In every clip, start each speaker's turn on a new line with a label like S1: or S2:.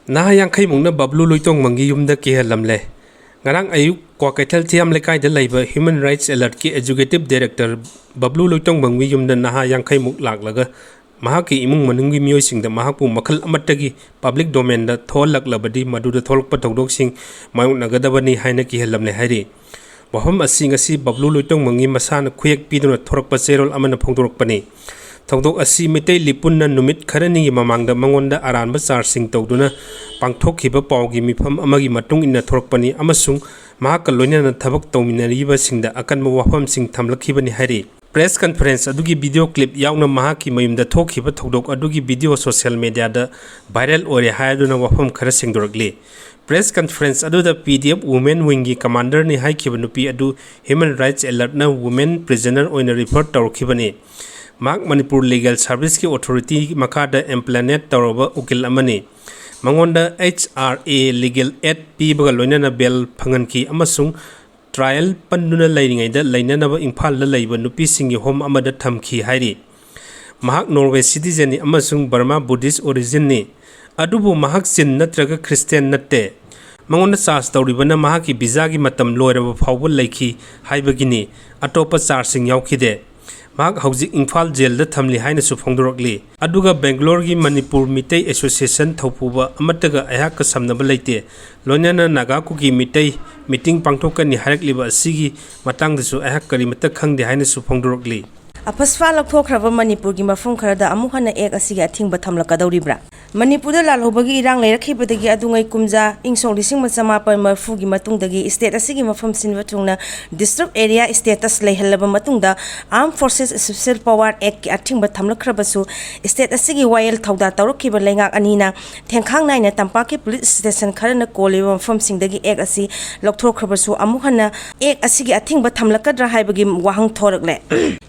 S1: Naha Yankai Mungna Babloo Luitong Mangi Yumda kihallamle. Ngarang ayuk kwa kaital thamlakadouribra laiba Human Rights Alert ki Executive Director Babloo Luitong Mangi Yumda Naha Yankai Muk laklaga mahaki imung manungi miyoisingda mahaku makhal amatagi public domain da tholaklabadi maduda tholakpa thokdoksing mayoknagadabani haina kihallamle hairi. Waham asi ngasi Babloo Luitong Mangi masana khuyek piduna thorakpa cherol amana phongdorakpani. Thongdok asi mitei lipunna numit kharani mamangda mangonda aranba charging tawduna pangthokhiba pawgi mifam amagi matung inna thorakpani amasung mahaka loinana thabak tawminariba singda akanma wafam sing thamlakhibani hairi. Press conference adugi video clip yauna mahaki mayumda thokhiba thodok adugi video social media da viral ore haiduna wafam khara singdorakli. Press conference aduda PDF women wingi commander ni haikiba nupi adu Human Rights Alert na women prisoner oina report tawkhibani. Mark Manipur Legal Service ki Authority Makada Implement Tauroba Ukil Amani. Mangonda HRA Legal Aid P Bagaloina Bell Panganki Amasung Trial Panduna Lining da Lainanaba Impal Laiba Nupi Singi Home Amada Tamki Hairi. Mahak Norway citizen ni Amasung Burma Buddhist origin ni. Adubu Mahak Sin Natraga Christian Nate. Mangonda Sars Tauribana Mahaki Bizagi Matam Loira Power Lakey Haibagini. Atopa Sarsing Yaukide. Mahak Hauzik Infal Jail da Thamli haina su phongdorokli aduga Bangalore gi Manipur Mitei Association thaupuba amataga ayaka samnaba leite loinana naga ku gi mitei meeting pangthokani harakliba asigi matangda su ayak kari mata khangde haina su phongdorokli
S2: AFSPA lakthokraba Manipur gi mafum kharada amuk hanna ek asigi athingba thamlakadouribra Manipur da lalhobagi irang leirakkhibadagi adungai kumja ingsong lising machamapal marfu gi matungdagi state asigi mafam sinwa thungna district area status leihallaba matungda Armed Forces Special Power Act ki athingba thamlakhrabasu state asigi YL thauda tawrokhiba lengak anina thengkhang naina tampaki police station kharana koleba mafam singdagi ek asi lakthokrabasu amuk hanna ek asigi athingba thamlakadra haibagi wahang thorakle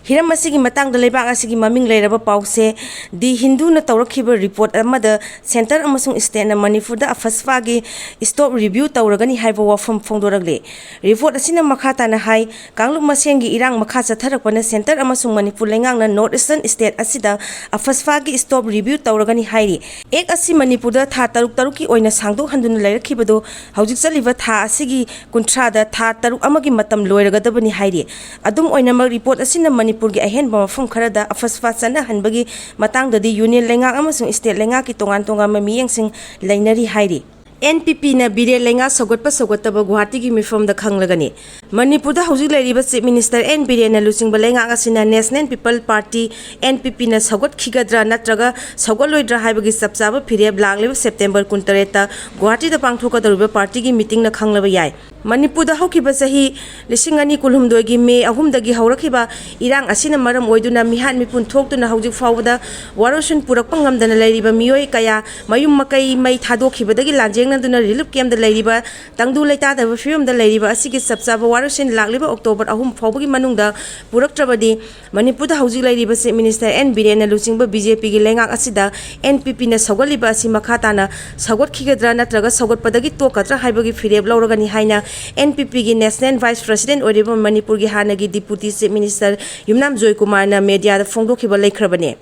S2: hiram asigi matangda leibak asigi maming leiraba pause di Hindu na tawrakhiba report amada Center amasung state na Manipur da AFSPA gi stop review tawragani haiba wafam phongdoragle report asina makhata na hai kangluk masengi irang makha chatharakpana Center amasung Manipur lengang na Northeastern state asida AFSPA gi stop review tawragani hairi ek asi Manipur da tha taruk ki oina sangdok handuna leirakkhibado haujik chaliba tha asigi kunthra da tha taruk amagi matam loiragadabani hairi adum oina mag report asina Manipur gi ahen ba mafum kharada AFSPA chana hanbagi matangda di union lengang amasung state lenga ki tonga mamiyeng sing lainari hairi NPP na bire lenga sogatpa sogataba Guwahati gi mifom da khanglagani Manipur da hauji lairiba Chief Minister N Bire na lusingba lenga asina National People Party NPP na sougatkhidra natraga sougaloidra haibagi sapchaba phireb lagleba September 23 ta Guwahati da pangthokadouribra party gi meeting na khanglaba yai Manipur da hokiba sahi lisingani kulhumdoi gi May 3 dagi haurakhiba irang asina maram oiduna mihan mipun thoktuna haujik fawda warosun purakpa ngamdana lairiba miyoi kaya mayum makai mai thadokhibadagi lanjeng nanduna relief camp da lairiba tangdu leita da film da lairiba asigi sapchaba warosun lagliba October 3 fawbagi manungda puraktrabadi Manipur da haujik lairiba Chief Minister N Bire na lusingba BJP gi lengak asida NPP na sougaliba asi makhatana sougatkhidra natraga sougatpadagi tokatra haibagi phireb lauragani haina NPP gi National Vice President Oriba Manipur gi Hanagi Deputy Chief Minister Yumnam Joy Kumar na media da phongdokhiba leikhrabane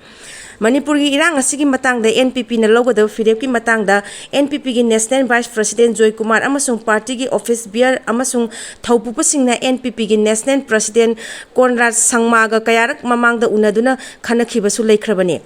S2: Manipur gi irang asigi matangda NPP na logada fireb ki matangda NPP gi National Vice President Joy Kumar amasung party gi office bear amasung thaupupa na NPP gi National President Konrad Sangma ga kayarak mamangda unaduna khanakhiba su leikhrabane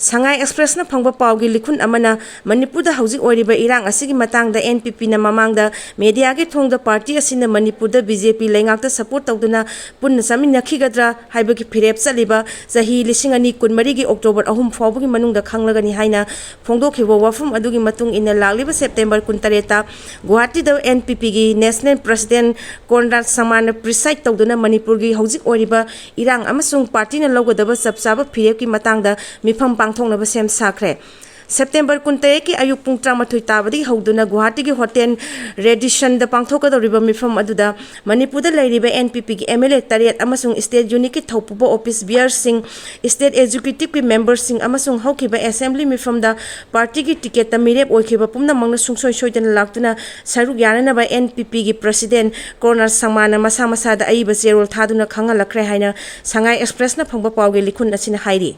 S2: Sangai Express na phangba pawgi likhun amana Manipur da hauji oriba irang asigi matangda NPP na mamangda media gi thongda party asina Manipur da BJP lengak ta support tawduna punna saminakhigadra haibagi phirep chaliba sahi lisingani kunmari gi October 3 fawbagi manungda khanglagani haina phongdokhiba wafum adugi matung ina lagliba September 23 ta Guwahati da NPP gi National President Konrad Sangma preside tawduna Manipur gi hauji oriba irang amasung party na logodaba sapsaba phirep ki matangda mifam thongnaba sem sakre September 23 ki ayuk pung 13 tabadi hauduna Guwahati gi hotel Radisson da pangthokadoriba mifam aduda Manipur da lairiba NPP gi MLA tariat amasung state unit ki thaupuba office bear sing state executive ki members sing amasung haukiba assembly mifam da party gi ticket ta mirep oikhiba pumna mangna sungsoi soidana laktuna saruk yananaba NPP gi president Konrad Sangma na masa da aiba zerol thaduna khanga lakre haina Sangai Express na phangba pawge likhun asina hairi